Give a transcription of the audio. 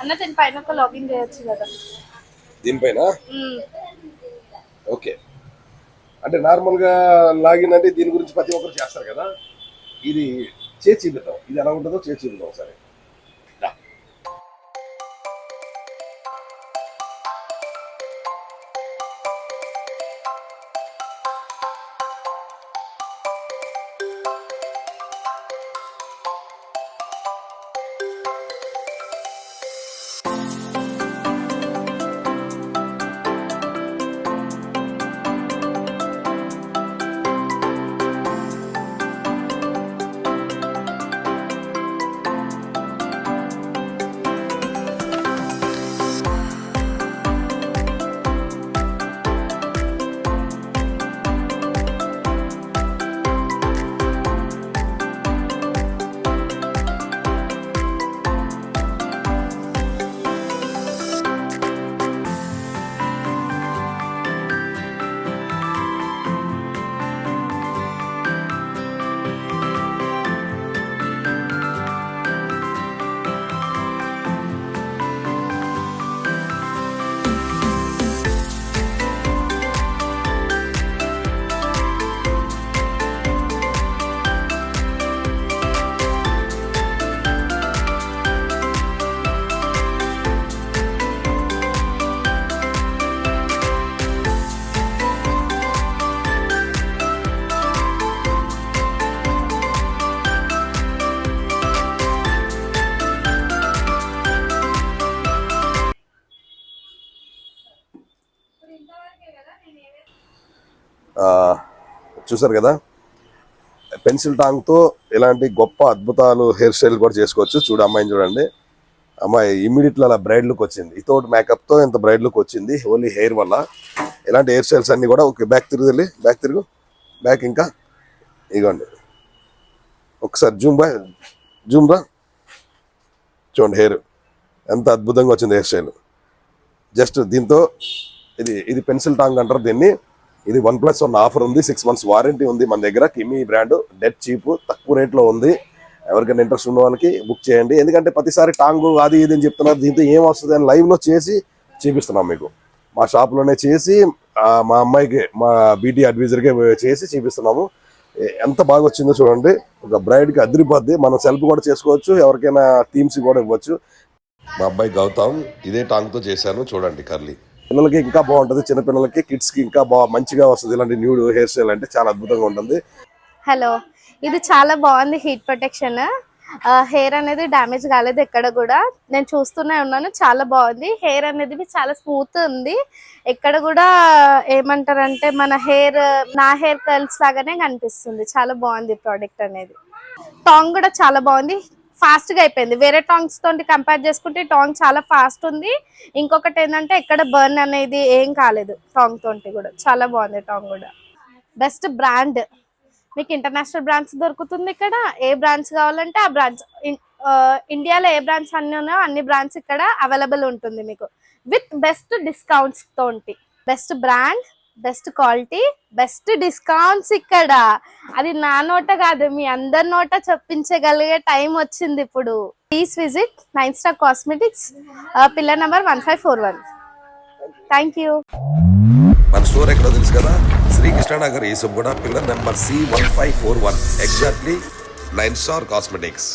అన్న దీనిపైన ఒక లాగిన్ చేయొచ్చు కదా దీనిపైన ఓకే అంటే నార్మల్గా లాగిన్ అంటే దీని గురించి ప్రతి ఒక్కరు చేస్తారు కదా ఇది చేసి చూపిద్దాం ఇది ఎలా ఉంటుందో చేసి చూపిద్దాం ఒకసారి చూసారు కదా పెన్సిల్ టాంగ్తో ఇలాంటి గొప్ప అద్భుతాలు హెయిర్ స్టైల్ కూడా చేసుకోవచ్చు. చూడు అమ్మాయిని చూడండి, అమ్మాయి ఇమ్మీడియట్లీ అలా బ్రైడ్ లుక్ వచ్చింది. వితౌట్ మేకప్తో ఇంత బ్రైడ్ లుక్ వచ్చింది ఓన్లీ హెయిర్ వల్ల. ఇలాంటి హెయిర్ స్టైల్స్ అన్నీ కూడా ఓకే. బ్యాక్ తిరుగు బ్యాక్ ఇంకా ఇగోండి ఒకసారి జూమ్ రా చూడండి హెయిర్ ఎంత అద్భుతంగా వచ్చింది హెయిర్ స్టైల్. జస్ట్ దీంతో ఇది పెన్సిల్ టాంగ్ అంటారు దీన్ని. ఇది 1+1 ఆఫర్ ఉంది, 6 months వారంటీ ఉంది మన దగ్గర. కిమీ బ్రాండ్ డెడ్ చీప్, తక్కువ రేట్లో ఉంది. ఎవరికైనా ఇంట్రెస్ట్ ఉన్న వాళ్ళకి బుక్ చేయండి. ఎందుకంటే ప్రతిసారి టాంగు అది ఇది అని చెప్తున్నారు, దీంతో ఏం వస్తుంది అని లైవ్లో చేసి చూపిస్తున్నాం మీకు. మా షాప్లోనే చేసి మా అమ్మాయికి మా బ్యూటీ అడ్వైజర్కి చేసి చూపిస్తున్నాము. ఎంత బాగా వచ్చిందో చూడండి. ఒక బ్రైడ్కి అదిరిపోద్ది. మనం సెల్ఫ్ కూడా చేసుకోవచ్చు, ఎవరికైనా థీమ్స్ కూడా ఇవ్వచ్చు. మా అబ్బాయి గౌతమ్ ఇదే టాంగ్తో చేశాను చూడండి. కర్లీ పిల్లలకి ఇంకా బాగుంటుంది, చిన్నపిల్లలకి కిడ్స్కి ఇంకా మంచిగా వస్తుంది. ఇలాంటి న్యూ హెయిర్ స్టైల్ అంటే చాలా అద్భుతంగా ఉంటుంది. హలో, ఇది చాలా బాగుంది. హీట్ ప్రొటెక్షన్, హెయిర్ అనేది డ్యామేజ్ కాలేదు ఎక్కడ కూడా. నేను చూస్తూనే ఉన్నాను, చాలా బాగుంది. హెయిర్ అనేది చాలా స్మూత్ ఉంది. ఎక్కడ కూడా ఏమంటారంటే నా హెయిర్ కర్ల్స్ లాగానే కనిపిస్తుంది. చాలా బాగుంది ప్రోడక్ట్ అనేది. టాంగ్ కూడా చాలా బాగుంది, ఫాస్ట్ గా అయిపోయింది. వేరే టాంగ్స్ తోటి కంపేర్ చేసుకుంటే టాంగ్ చాలా ఫాస్ట్ ఉంది. ఇంకొకటి ఏంటంటే ఎక్కడ బర్న్ అనేది ఏం కాలేదు టాంగ్ తోటి కూడా. చాలా బాగుంది టాంగ్ కూడా. బెస్ట్ బ్రాండ్, మీకు ఇంటర్నేషనల్ బ్రాండ్స్ దొరుకుతుంది ఇక్కడ. ఏ బ్రాండ్స్ కావాలంటే ఆ బ్రాండ్స్, ఇండియాలో ఏ బ్రాండ్స్ అన్ని ఉన్నాయో అన్ని బ్రాండ్స్ ఇక్కడ అవైలబుల్ ఉంటుంది మీకు, విత్ బెస్ట్ డిస్కౌంట్స్ తోటి. Best brand, best quality, best discounts ఇక్కడ. అది నా నోట కాదు, మీ అందరి నోట చెప్పించగలిగే టైం వచ్చింది ఇప్పుడు. Please visit 9 Star Cosmetics, pillar number 1541. Thank you. మన స్టోర్ ఎక్కడో తెలుసు కదా, శ్రీకృష్ణనగర్ ఈసబ్ కూడా pillar number C1541, exactly 9 Star Cosmetics.